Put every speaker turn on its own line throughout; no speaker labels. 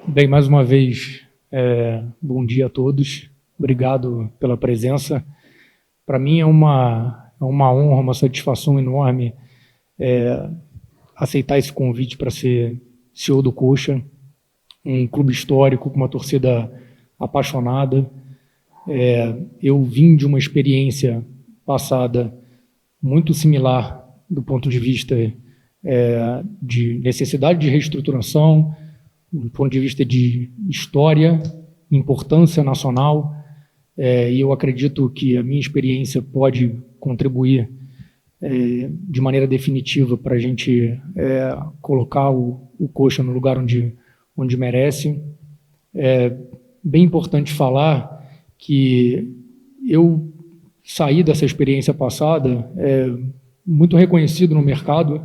Bem, mais uma vez, bom dia a todos. Obrigado pela presença. Para mim é uma honra, uma satisfação enorme aceitar esse convite para ser CEO do Coxa, um clube histórico com uma torcida apaixonada. Eu vim de uma experiência passada muito similar do ponto de vista de necessidade de reestruturação, do ponto de vista de história, importância nacional, e eu acredito que a minha experiência pode contribuir de maneira definitiva para a gente colocar o Coxa no lugar onde merece. É bem importante falar que eu saí dessa experiência passada muito reconhecido no mercado,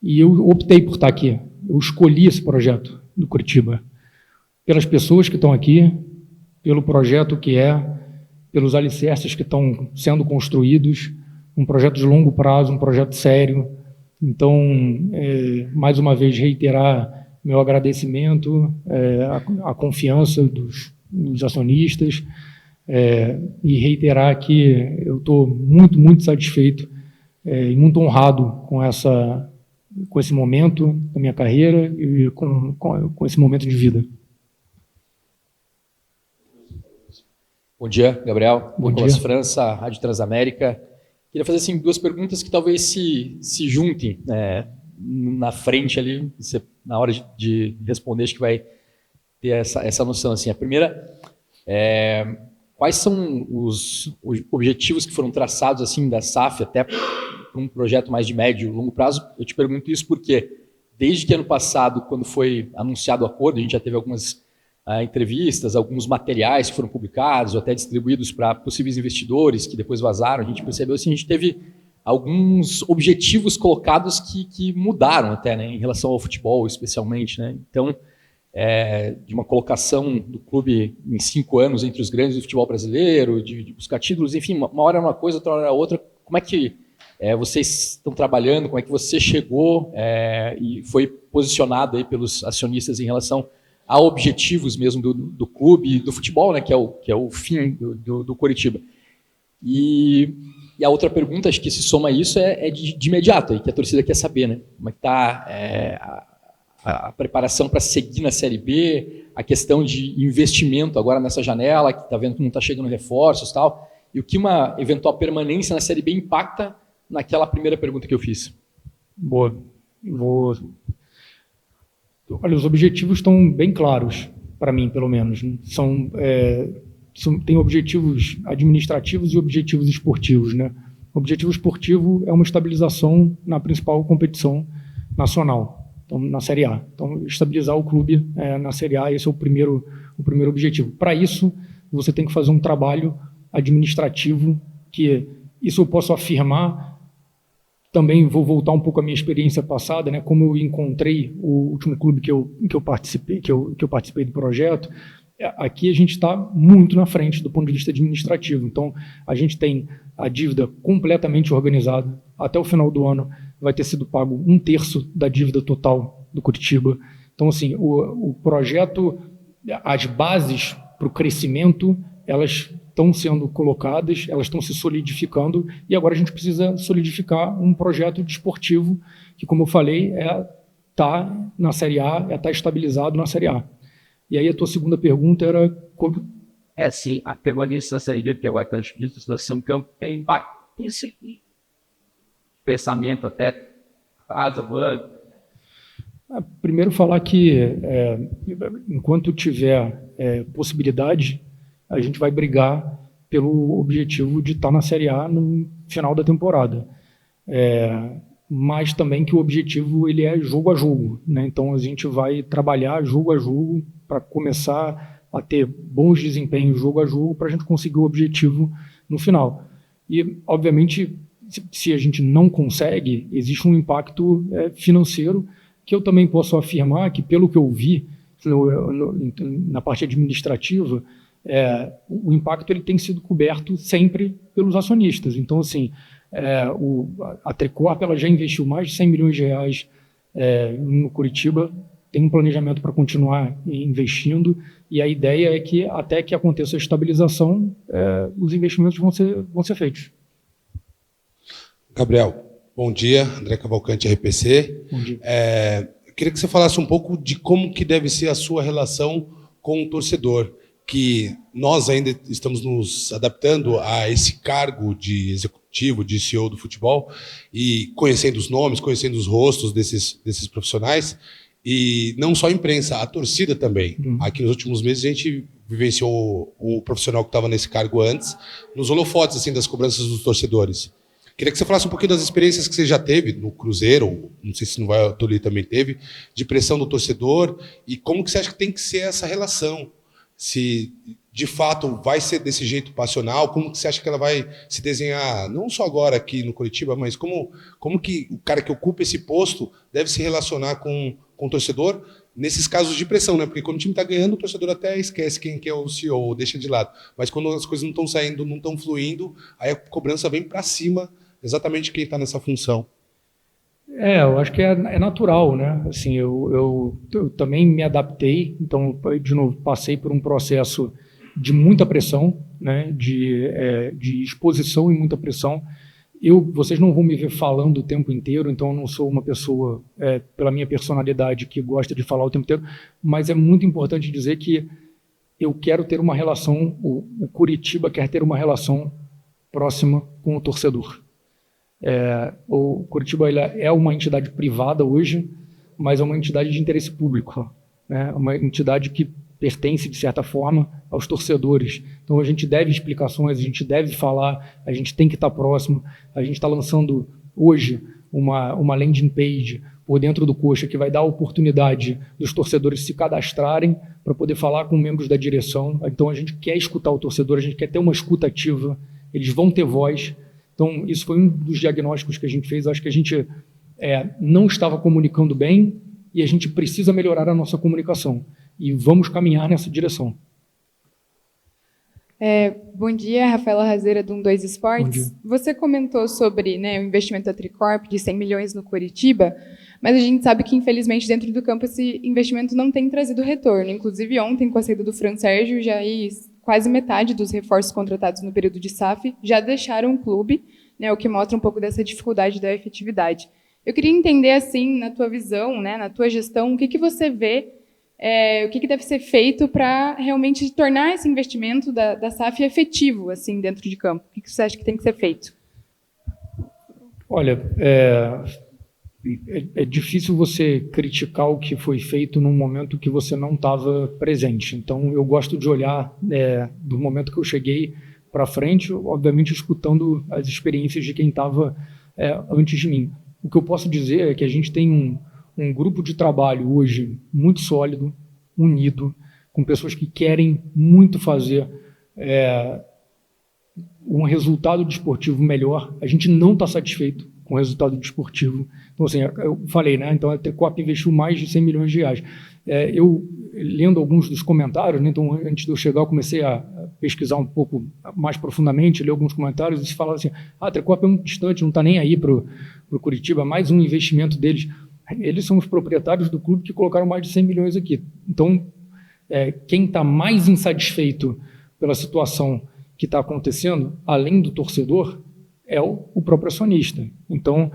e eu optei por estar aqui. Eu escolhi esse projeto do Curitiba pelas pessoas que estão aqui, pelo projeto que pelos alicerces que estão sendo construídos, um projeto de longo prazo, um projeto sério. Então, mais uma vez, reiterar meu agradecimento, a confiança dos acionistas, e reiterar que eu estou muito, muito satisfeito e muito honrado com esse momento da minha carreira e com esse momento de vida.
Bom dia, Gabriel.
Bom
Nicolas
dia.
França, Rádio Transamérica. Queria fazer assim, duas perguntas que talvez se juntem na frente ali, você, na hora de responder, acho que vai ter essa noção. Assim. A primeira, quais são os objetivos que foram traçados assim, da SAF até para um projeto mais de médio e longo prazo? Eu te pergunto isso porque, desde que ano passado, quando foi anunciado o acordo, a gente já teve algumas entrevistas, alguns materiais que foram publicados ou até distribuídos para possíveis investidores que depois vazaram. A gente percebeu assim, a gente teve alguns objetivos colocados que mudaram até, né, em relação ao futebol, especialmente. Né? Então, de uma colocação do clube em 5 anos entre os grandes do futebol brasileiro, de buscar títulos, enfim, uma hora era uma coisa, outra hora era outra. Como é que vocês estão trabalhando, como é que você chegou e foi posicionado aí pelos acionistas em relação a objetivos mesmo do clube, do futebol, né, que é o fim do Coritiba. E a outra pergunta, acho que se soma a isso, é de imediato, aí, que a torcida quer saber, né? Como é que está a preparação para seguir na Série B, a questão de investimento agora nessa janela, que está vendo que não está chegando reforços e tal, e o que uma eventual permanência na Série B impacta naquela primeira pergunta que eu fiz.
Boa. Olha, os objetivos estão bem claros, para mim, pelo menos. Tem objetivos administrativos e objetivos esportivos. Né? O objetivo esportivo é uma estabilização na principal competição nacional, então, na Série A. Então, estabilizar o clube na Série A, esse é o primeiro objetivo. Para isso, você tem que fazer um trabalho administrativo, que isso eu posso afirmar. Também vou voltar um pouco à minha experiência passada, né? Como eu encontrei o último clube que eu participei do projeto. Aqui a gente está muito na frente do ponto de vista administrativo. Então, a gente tem a dívida completamente organizada. Até o final do ano vai ter sido pago 1/3 da dívida total do Curitiba. Então, assim, o projeto, as bases para o crescimento, elas estão sendo colocadas, elas estão se solidificando, e agora a gente precisa solidificar um projeto desportivo que, como eu falei, está na Série A, está estabilizado na Série A. E aí a tua segunda pergunta era...
Sim, a permanência da Série B, que é a situação que tem impacto. Isso aqui. Pensamento até casa, mano.
Primeiro falar que, enquanto tiver possibilidade, a gente vai brigar pelo objetivo de estar na Série A no final da temporada. Mas também que o objetivo ele é jogo a jogo, né? Então a gente vai trabalhar jogo a jogo para começar a ter bons desempenhos jogo a jogo para a gente conseguir o objetivo no final. E, obviamente, se a gente não consegue, existe um impacto financeiro, que eu também posso afirmar que, pelo que eu vi na parte administrativa, o impacto ele tem sido coberto sempre pelos acionistas. Então, assim, a Tricorp ela já investiu mais de 100 milhões de reais no Curitiba, tem um planejamento para continuar investindo, e a ideia é que, até que aconteça a estabilização, os investimentos vão ser feitos.
Gabriel, bom dia. André Cavalcante, RPC.
Bom dia.
Queria que você falasse um pouco de como que deve ser a sua relação com o torcedor, que nós ainda estamos nos adaptando a esse cargo de executivo, de CEO do futebol, e conhecendo os nomes, conhecendo os rostos desses profissionais, e não só a imprensa, a torcida também. Aqui nos últimos meses a gente vivenciou o profissional que estava nesse cargo antes, nos holofotes assim, das cobranças dos torcedores. Queria que você falasse um pouquinho das experiências que você já teve no Cruzeiro, não sei se no Valladolid também teve, de pressão do torcedor, e como que você acha que tem que ser essa relação? Se de fato vai ser desse jeito passional, como que você acha que ela vai se desenhar, não só agora aqui no Coritiba, mas como que o cara que ocupa esse posto deve se relacionar com o torcedor nesses casos de pressão, né? Porque quando o time está ganhando, o torcedor até esquece quem que é o CEO, deixa de lado. Mas quando as coisas não estão saindo, não estão fluindo, aí a cobrança vem para cima, exatamente quem está nessa função.
Eu acho que é natural, né? Assim, eu também me adaptei, então, de novo, passei por um processo de muita pressão, né? De exposição e muita pressão. Vocês não vão me ver falando o tempo inteiro, então eu não sou uma pessoa, pela minha personalidade, que gosta de falar o tempo inteiro, mas é muito importante dizer que eu quero ter uma relação, o Coritiba quer ter uma relação próxima com o torcedor. O Coritiba é uma entidade privada hoje, mas é uma entidade de interesse público, né? Uma entidade que pertence, de certa forma, aos torcedores. Então, a gente deve explicações, a gente deve falar, a gente tem que estar próximo. A gente está lançando hoje uma landing page por dentro do Coxa que vai dar a oportunidade dos torcedores se cadastrarem para poder falar com membros da direção. Então, a gente quer escutar o torcedor, a gente quer ter uma escuta ativa, eles vão ter voz. Então, isso foi um dos diagnósticos que a gente fez. Eu acho que a gente não estava comunicando bem e a gente precisa melhorar a nossa comunicação. E vamos caminhar nessa direção.
Bom dia, Rafaela Razeira, do 12 Esportes. Você comentou sobre, né, o investimento da Tricorp de 100 milhões no Coritiba, mas a gente sabe que, infelizmente, dentro do campo, esse investimento não tem trazido retorno. Inclusive, ontem, com a saída do Fran Sérgio, quase metade dos reforços contratados no período de SAF já deixaram o clube, né, o que mostra um pouco dessa dificuldade da efetividade. Eu queria entender, assim, na tua visão, né, na tua gestão, o que você vê, o que deve ser feito para realmente tornar esse investimento da SAF efetivo, assim, dentro de campo? O que você acha que tem que ser feito?
Olha, é difícil você criticar o que foi feito num momento que você não estava presente. Então, eu gosto de olhar do momento que eu cheguei para frente, obviamente escutando as experiências de quem estava antes de mim. O que eu posso dizer é que a gente tem um grupo de trabalho hoje muito sólido, unido, com pessoas que querem muito fazer um resultado desportivo melhor. A gente não está satisfeito com o resultado desportivo. Então, assim, eu falei, né? Então, a Tricorp investiu mais de 100 milhões de reais. Eu, lendo alguns dos comentários, né, então, antes de eu chegar, eu comecei a pesquisar um pouco mais profundamente, ler alguns comentários, e se falava assim, a Tricorp é muito distante, não está nem aí para o Coritiba, mais um investimento deles. Eles são os proprietários do clube que colocaram mais de 100 milhões aqui. Então, quem está mais insatisfeito pela situação que está acontecendo, além do torcedor, é o próprio acionista. Então,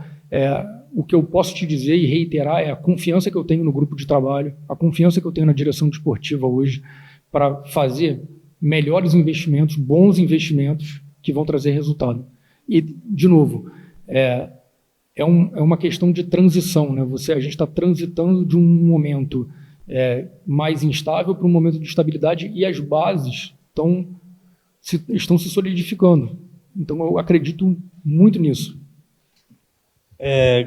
o que eu posso te dizer e reiterar é a confiança que eu tenho no grupo de trabalho, a confiança que eu tenho na direção desportiva hoje para fazer melhores investimentos, bons investimentos que vão trazer resultado. E, de novo, é uma questão de transição, né? A gente está transitando de um momento mais instável para um momento de estabilidade e as bases estão se solidificando. Então, eu acredito muito nisso.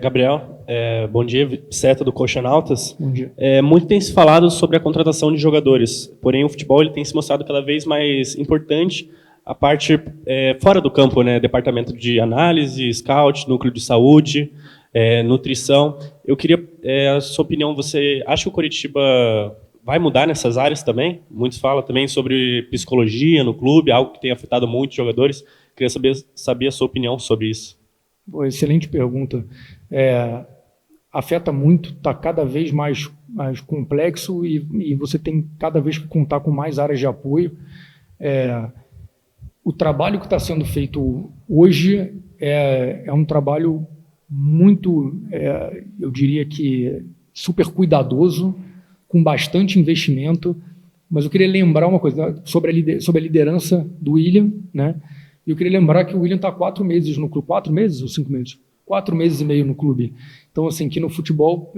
Gabriel, bom dia, Seta do Colchonautas.
Bom dia.
Muito tem se falado sobre a contratação de jogadores, porém o futebol ele tem se mostrado cada vez mais importante a parte fora do campo, né? Departamento de análise, scout, núcleo de saúde, nutrição. Eu queria a sua opinião, você acha que o Coritiba vai mudar nessas áreas também? Muitos falam também sobre psicologia no clube, algo que tem afetado muitos jogadores. Queria saber a sua opinião sobre isso.
Excelente pergunta. afeta muito, está cada vez mais complexo e você tem cada vez que contar com mais áreas de apoio. O trabalho que está sendo feito hoje é um trabalho muito, eu diria que super cuidadoso, com bastante investimento, mas eu queria lembrar uma coisa sobre a liderança do William, né? Eu queria lembrar que o William está há 4 meses no clube, 4 meses ou 5 meses? 4 meses e meio no clube. Então, assim, que no futebol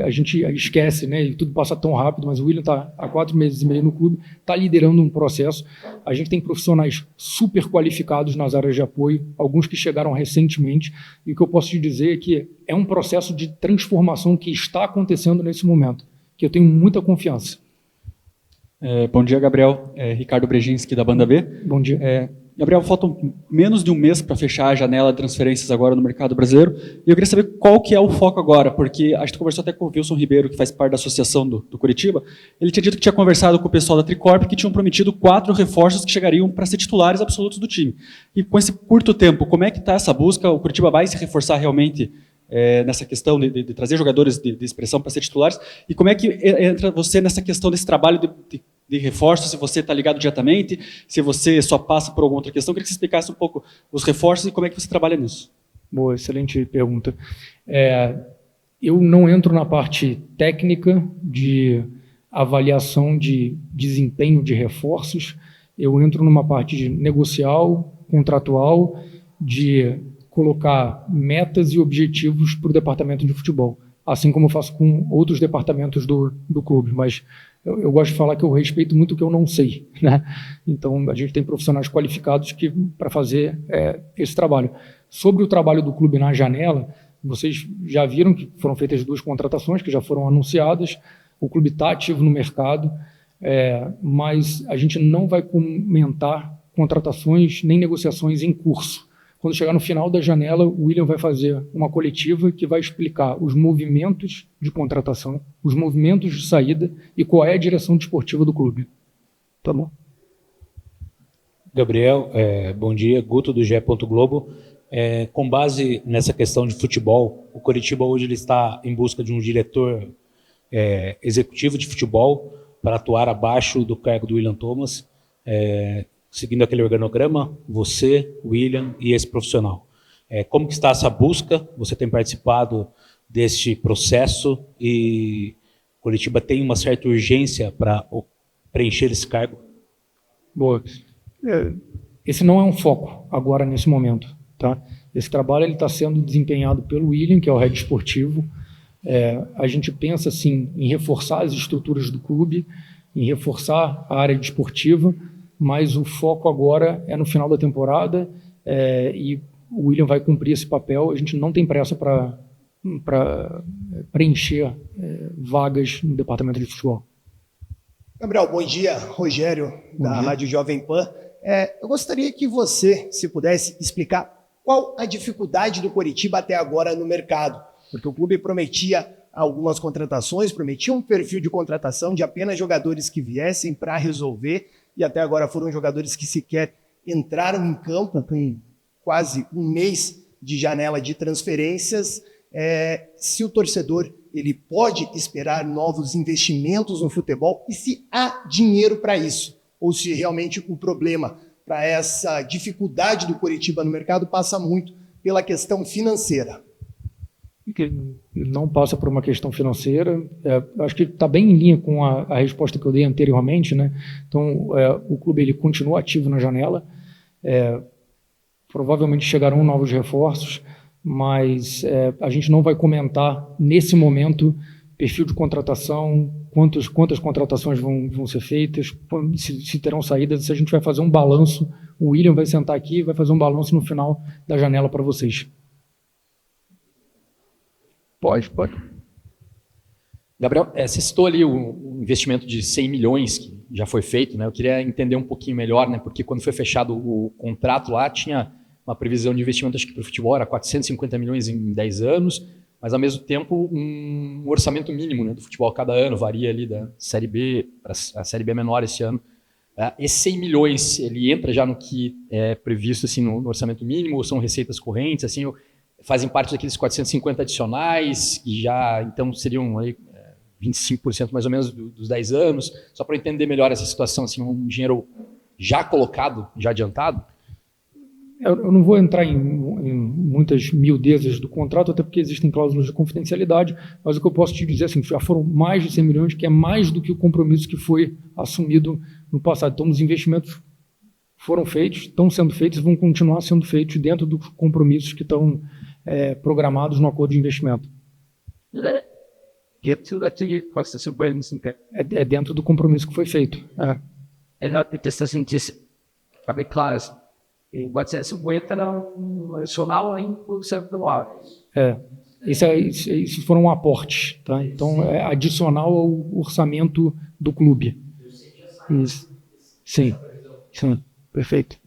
a gente esquece, né? E tudo passa tão rápido, mas o William está há 4 meses e meio no clube, está liderando um processo. A gente tem profissionais super qualificados nas áreas de apoio, alguns que chegaram recentemente, e o que eu posso te dizer é que é um processo de transformação que está acontecendo nesse momento, que eu tenho muita confiança.
Bom dia, Gabriel. Ricardo Brejinski, da Banda B.
Bom dia.
Gabriel, faltam menos de um mês para fechar a janela de transferências agora no mercado brasileiro. E eu queria saber qual que é o foco agora, porque a gente conversou até com o Wilson Ribeiro, que faz parte da associação do Curitiba. Ele tinha dito que tinha conversado com o pessoal da Tricorp, que tinham prometido 4 reforços que chegariam para ser titulares absolutos do time. E com esse curto tempo, como é que está essa busca? O Curitiba vai se reforçar realmente nessa questão de trazer jogadores de expressão para ser titulares? E como é que entra você nessa questão desse trabalho de reforços, se você está ligado diretamente, se você só passa por alguma outra questão? Eu queria que você explicasse um pouco os reforços e como é que você trabalha nisso.
Boa, excelente pergunta. Eu não entro na parte técnica de avaliação de desempenho de reforços, eu entro numa parte de negocial, contratual, de colocar metas e objetivos para o departamento de futebol, assim como eu faço com outros departamentos do clube, mas eu gosto de falar que eu respeito muito o que eu não sei, né? Então, a gente tem profissionais qualificados para fazer esse trabalho. Sobre o trabalho do clube na janela, vocês já viram que foram feitas 2 contratações que já foram anunciadas, o clube está ativo no mercado, mas a gente não vai comentar contratações nem negociações em curso. Quando chegar no final da janela, o William vai fazer uma coletiva que vai explicar os movimentos de contratação, os movimentos de saída e qual é a direção desportiva do clube. Tá bom?
Gabriel, bom dia. Guto, do GE. Globo. Com base nessa questão de futebol, o Curitiba hoje ele está em busca de um diretor executivo de futebol para atuar abaixo do cargo do William Thomas, seguindo aquele organograma, você, William e esse profissional. Como que está essa busca? Você tem participado deste processo e Curitiba tem uma certa urgência para preencher esse cargo?
Boa. Esse não é um foco agora, nesse momento. Tá? Esse trabalho está sendo desempenhado pelo William, que é o head esportivo. A gente pensa assim, em reforçar as estruturas do clube, em reforçar a área desportiva, mas o foco agora é no final da temporada e o William vai cumprir esse papel. A gente não tem pressa para preencher vagas no departamento de futebol.
Gabriel, bom dia. Rogério, da Rádio Jovem Pan. Eu gostaria que você, se pudesse, explicar qual a dificuldade do Coritiba até agora no mercado, porque o clube prometia algumas contratações, prometia um perfil de contratação de apenas jogadores que viessem para resolver, e até agora foram jogadores que sequer entraram em campo, tem quase um mês de janela de transferências. Se o torcedor ele pode esperar novos investimentos no futebol e se há dinheiro para isso, ou se realmente o problema para essa dificuldade do Coritiba no mercado passa muito pela questão financeira.
Que não passa por uma questão financeira, acho que está bem em linha com a resposta que eu dei anteriormente, né? Então, o clube ele continua ativo na janela, provavelmente chegarão novos reforços, mas a gente não vai comentar nesse momento perfil de contratação, quantas contratações vão ser feitas, se terão saídas, se a gente vai fazer um balanço, o William vai sentar aqui e vai fazer um balanço no final da janela para vocês. Pode.
Gabriel, você citou ali o investimento de 100 milhões que já foi feito, né? Eu queria entender um pouquinho melhor, né? Porque quando foi fechado o contrato lá, tinha uma previsão de investimento, acho que para o futebol era 450 milhões em 10 anos, mas ao mesmo tempo um orçamento mínimo, né, do futebol cada ano, varia ali da Série B para a Série B menor esse ano. Esses 100 milhões, ele entra já no que é previsto assim, no orçamento mínimo, ou são receitas correntes? Assim, fazem parte daqueles 450 adicionais, que já então seriam aí, 25% mais ou menos dos 10 anos, só para entender melhor essa situação, assim, um dinheiro já colocado, já adiantado?
Eu não vou entrar em muitas miudezas do contrato, até porque existem cláusulas de confidencialidade, mas o que eu posso te dizer, assim, já foram mais de 100 milhões, que é mais do que o compromisso que foi assumido no passado. Então, os investimentos foram feitos, estão sendo feitos e vão continuar sendo feitos dentro dos compromissos que estão programados no acordo de investimento. É dentro do compromisso que foi feito. Isso foram aportes, tá? Então, é adicional ao orçamento do clube. Isso. Sim, perfeito.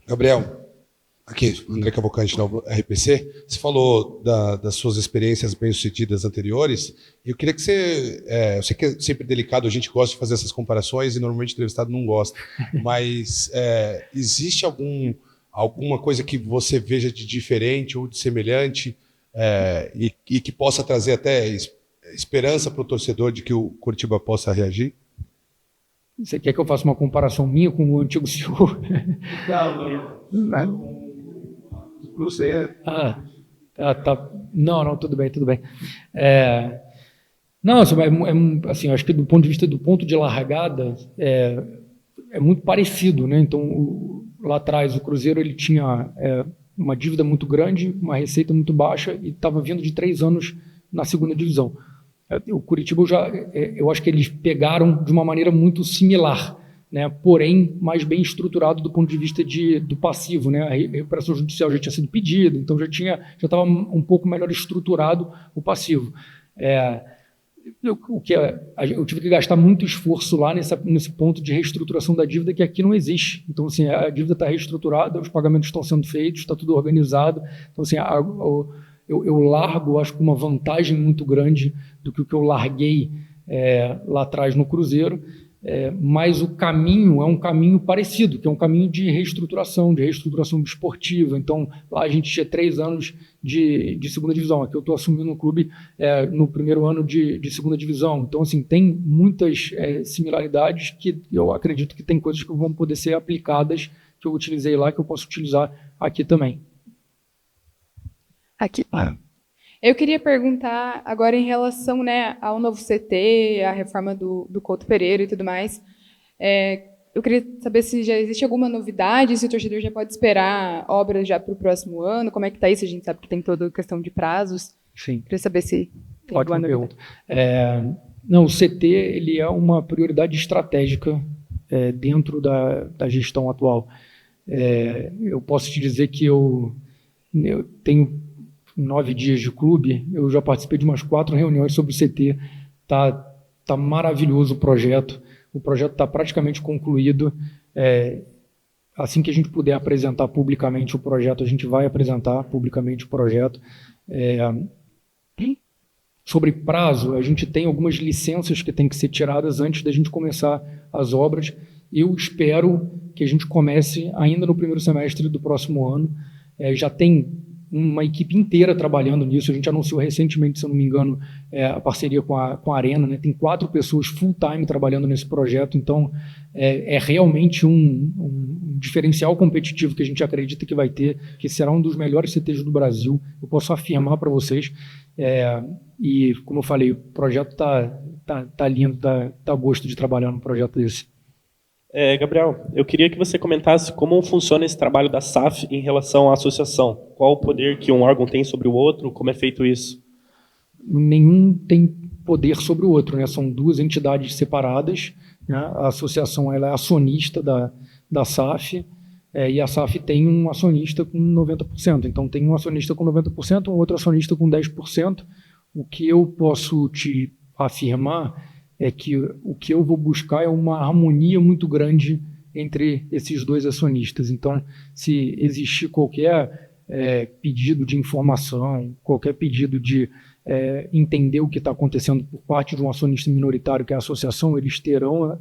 Gabriel, aqui, André Cavalcante, da RPC. Você falou das suas experiências bem-sucedidas anteriores. Eu queria que você... eu sei que é sempre delicado, a gente gosta de fazer essas comparações e normalmente o entrevistado não gosta. Mas existe alguma coisa que você veja de diferente ou de semelhante e que possa trazer até esperança para o torcedor de que o Coritiba possa reagir?
Você quer que eu faça uma comparação minha com o antigo CEO? Não, tudo bem. Não, assim, acho que do ponto de vista do ponto de largada é muito parecido, né? Então, lá atrás o Cruzeiro ele tinha uma dívida muito grande, uma receita muito baixa e estava vindo de 3 anos na segunda divisão. O Coritiba eu acho que eles pegaram de uma maneira muito similar, né? Porém mais bem estruturado do ponto de vista do passivo, né? A recuperação judicial já tinha sido pedida, então já estava um pouco melhor estruturado o passivo. Eu tive que gastar muito esforço lá nesse ponto de reestruturação da dívida que aqui não existe. Então, assim, a dívida está reestruturada, os pagamentos estão sendo feitos, está tudo organizado. Então, assim, eu largo, acho que uma vantagem muito grande do que o que eu larguei lá atrás no Cruzeiro, mas o caminho é um caminho parecido, que é um caminho de reestruturação esportiva. Então, lá a gente tinha 3 anos de segunda divisão, aqui eu estou assumindo o clube no primeiro ano de segunda divisão. Então, assim, tem muitas similaridades que eu acredito que tem coisas que vão poder ser aplicadas, que eu utilizei lá, que eu posso utilizar aqui também.
Aqui. Eu queria perguntar agora em relação, né, ao novo CT, a reforma do Couto Pereira e tudo mais. Eu queria saber se já existe alguma novidade, se o torcedor já pode esperar obras já para o próximo ano, como é que está isso? A gente sabe que tem toda a questão de prazos.
Sim.
Queria saber se tem
alguma
novidade.
Pergunta. Não, o CT ele é uma prioridade estratégica dentro da gestão atual. Eu posso te dizer que eu tenho 9 dias de clube, eu já participei de umas 4 reuniões sobre o CT, tá maravilhoso o projeto está praticamente concluído, assim que a gente puder apresentar publicamente o projeto, a gente vai apresentar publicamente o projeto. Sobre prazo, a gente tem algumas licenças que têm que ser tiradas antes da gente começar as obras, eu espero que a gente comece ainda no primeiro semestre do próximo ano, já tem uma equipe inteira trabalhando nisso. A gente anunciou recentemente, se eu não me engano, a parceria com a Arena, né? Tem 4 pessoas full-time trabalhando nesse projeto, então é realmente um diferencial competitivo que a gente acredita que vai ter, que será um dos melhores CTs do Brasil, eu posso afirmar para vocês, e como eu falei, o projeto tá lindo, tá gosto de trabalhar num projeto desse.
Gabriel, eu queria que você comentasse como funciona esse trabalho da SAF em relação à associação. Qual o poder que um órgão tem sobre o outro? Como é feito isso?
Nenhum tem poder sobre o outro, né? São 2 entidades separadas, né? A associação ela é acionista da SAF, e a SAF tem um acionista com 90%. Então, tem um acionista com 90%, um outro acionista com 10%. O que eu posso te afirmar é que o que eu vou buscar é uma harmonia muito grande entre esses 2 acionistas. Então, se existir qualquer pedido de informação, qualquer pedido de entender o que está acontecendo por parte de um acionista minoritário, que é a associação, eles terão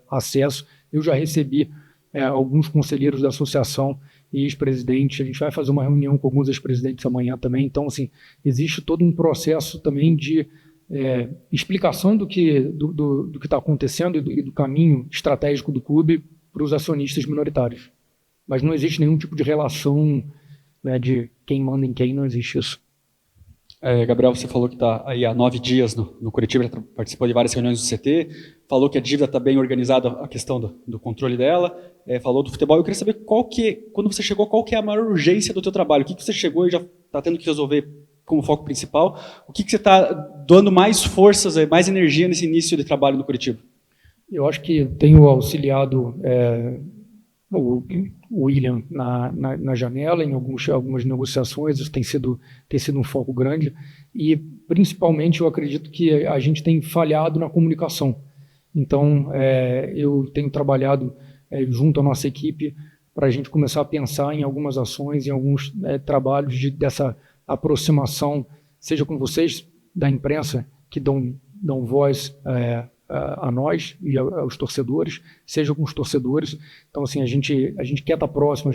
acesso. Eu já recebi alguns conselheiros da associação ex-presidente. A gente vai fazer uma reunião com alguns ex-presidentes amanhã também. Então, assim, existe todo um processo também de explicação do que está acontecendo e do caminho estratégico do clube para os acionistas minoritários. Mas não existe nenhum tipo de relação, né, de quem manda em quem, não existe isso.
Gabriel, você falou que está aí há 9 dias no Curitiba, já participou de várias reuniões do CT, falou que a dívida está bem organizada, a questão do controle dela, falou do futebol. Eu queria saber quando você chegou, qual que é a maior urgência do teu trabalho? O que você chegou e já está tendo que resolver como foco principal? O que você está dando mais forças, mais energia nesse início de trabalho no Curitiba? Eu
acho que tenho auxiliado o William na janela, em algumas negociações. Isso tem sido um foco grande, e principalmente eu acredito que a gente tem falhado na comunicação. Então, eu tenho trabalhado junto à nossa equipe para a gente começar a pensar em algumas ações, em alguns trabalhos dessa aproximação, seja com vocês da imprensa, que dão voz a nós e aos torcedores, seja com os torcedores. Então, assim, a gente quer estar próximo,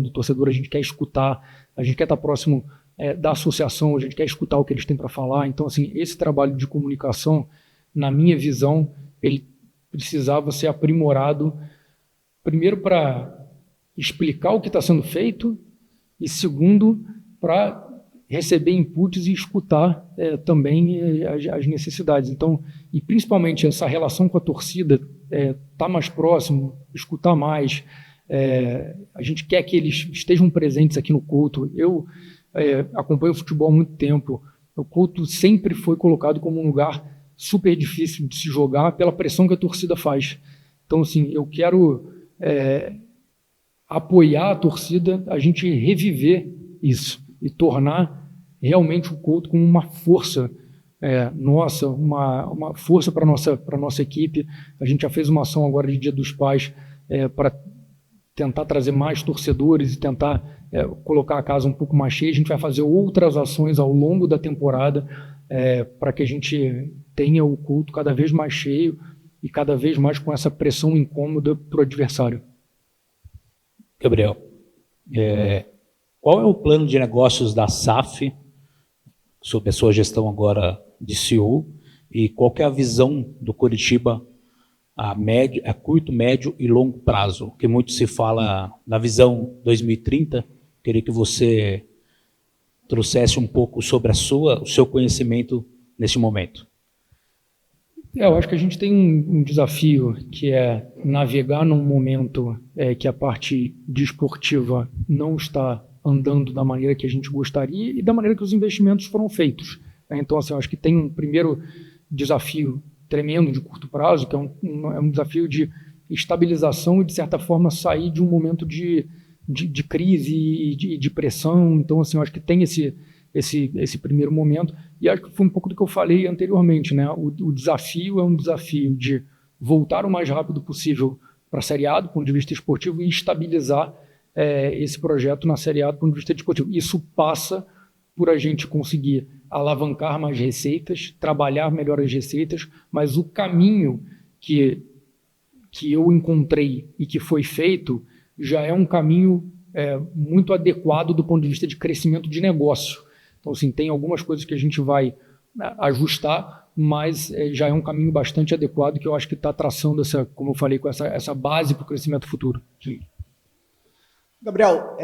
do torcedor, a gente quer escutar, a gente quer estar próximo da associação, a gente quer escutar o que eles têm para falar. Então, assim, esse trabalho de comunicação, na minha visão, ele precisava ser aprimorado, primeiro para explicar o que está sendo feito, e segundo, para receber inputs e escutar também as necessidades. Então, e principalmente essa relação com a torcida, estar mais próximo, escutar mais. A gente quer que eles estejam presentes aqui no Couto. Eu acompanho o futebol há muito tempo. O Couto sempre foi colocado como um lugar super difícil de se jogar pela pressão que a torcida faz. Então, assim, eu quero apoiar a torcida, a gente reviver isso e tornar realmente o Couto como uma força nossa, uma força para a nossa equipe. A gente já fez uma ação agora de Dia dos Pais para tentar trazer mais torcedores e tentar colocar a casa um pouco mais cheia. A gente vai fazer outras ações ao longo da temporada para que a gente tenha o Couto cada vez mais cheio e cada vez mais com essa pressão incômoda para o adversário.
Gabriel, qual é o plano de negócios da SAF sob a sua gestão agora de CEO, e qual que é a visão do Coritiba a curto, médio e longo prazo? Que muito se fala na visão 2030. Queria que você trouxesse um pouco sobre o seu conhecimento nesse momento.
Eu acho que a gente tem um desafio, que é navegar num momento que a parte desportiva não está andando da maneira que a gente gostaria e da maneira que os investimentos foram feitos. Então, assim, eu acho que tem um primeiro desafio tremendo de curto prazo, que é um desafio de estabilização e, de certa forma, sair de um momento de crise e de pressão. Então, assim, eu acho que tem esse primeiro momento, e acho que foi um pouco do que eu falei anteriormente, né? O desafio é um desafio de voltar o mais rápido possível para a Série A, do ponto de vista esportivo, e estabilizar esse projeto na Série A do ponto de vista desportivo. Isso passa por a gente conseguir alavancar mais receitas, trabalhar melhor as receitas, mas o caminho que eu encontrei e que foi feito já é um caminho muito adequado do ponto de vista de crescimento de negócio. Então, assim, tem algumas coisas que a gente vai ajustar, mas já é um caminho bastante adequado, que eu acho que está traçando como eu falei, com essa base para o crescimento futuro. Sim.
Gabriel,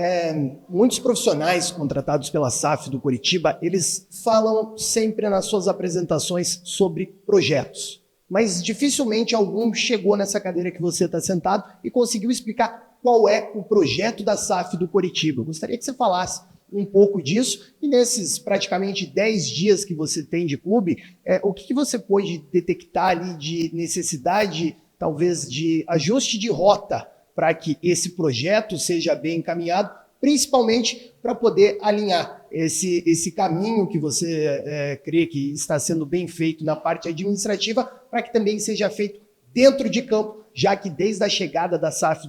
muitos profissionais contratados pela SAF do Coritiba, eles falam sempre nas suas apresentações sobre projetos, mas dificilmente algum chegou nessa cadeira que você está sentado e conseguiu explicar qual é o projeto da SAF do Coritiba. Eu gostaria que você falasse um pouco disso, e nesses praticamente 10 dias que você tem de clube, o que você pôde detectar ali de necessidade, talvez de ajuste de rota, para que esse projeto seja bem encaminhado, principalmente para poder alinhar esse caminho que você crê que está sendo bem feito na parte administrativa, para que também seja feito dentro de campo, já que desde a chegada da SAF,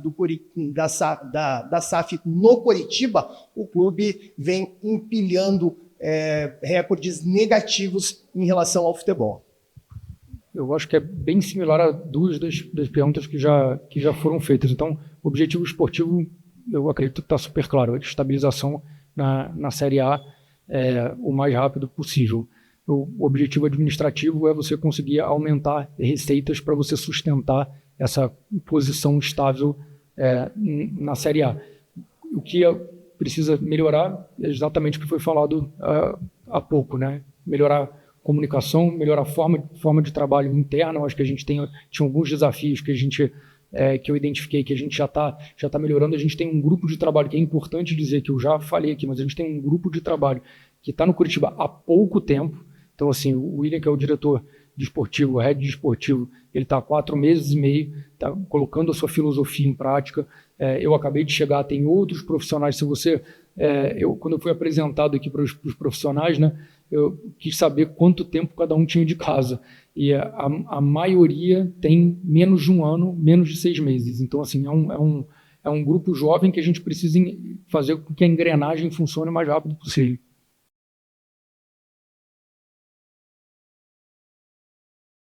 da SAF no Coritiba, o clube vem empilhando recordes negativos em relação ao futebol.
Eu acho que é bem similar a duas das perguntas que já foram feitas. Então, o objetivo esportivo eu acredito que está super claro, a estabilização na Série A o mais rápido possível. O objetivo administrativo é você conseguir aumentar receitas para você sustentar essa posição estável na Série A. O que precisa melhorar é exatamente o que foi falado há pouco, né? Melhorar comunicação, melhorar a forma de trabalho interna. Eu acho que a gente tinha alguns desafios que eu identifiquei, que a gente já tá melhorando. A gente tem um grupo de trabalho, que é importante dizer, que eu já falei aqui, mas a gente tem um grupo de trabalho que está no Curitiba há pouco tempo. Então, assim, o William, que é o diretor desportivo, o head desportivo, ele está há 4 meses e meio, está colocando a sua filosofia em prática. Eu acabei de chegar, tem outros profissionais. Quando eu fui apresentado aqui para os profissionais, né, eu quis saber quanto tempo cada um tinha de casa. E a maioria tem menos de 1 ano, menos de 6 meses. Então, assim, é um grupo jovem que a gente precisa fazer com que a engrenagem funcione o mais rápido possível.